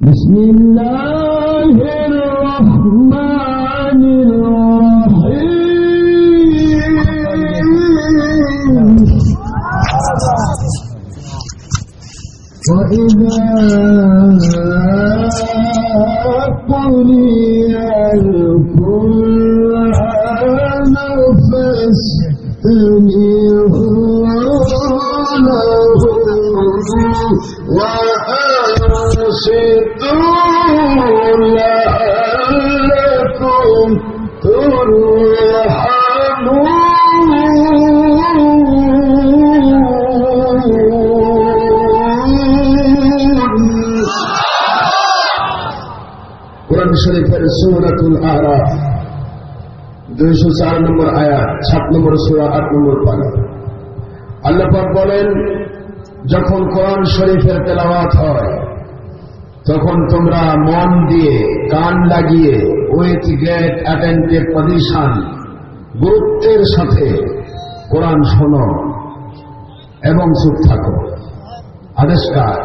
بسم الله الرحمن الرحيم وإذا قضي القرآن فاستمعوا له وأنصتوا لعلكم ترحمون কোরআন শরীফের সূরাতুল আরাফ 204 নম্বর আয়াত 7 নম্বর সূরা 8 নম্বর পারা। আল্লাহ পাক বলেন, যখন কোরআন শরীফের তেলাওয়াত হয় তখন তোমরা মন দিয়ে কান লাগিয়ে উইথ গ্রেট অ্যাটেন্টিভ পজিশন গুরুত্বের সাথে কোরআন শোনো এবং চুপ থাকো। আদেশ কার?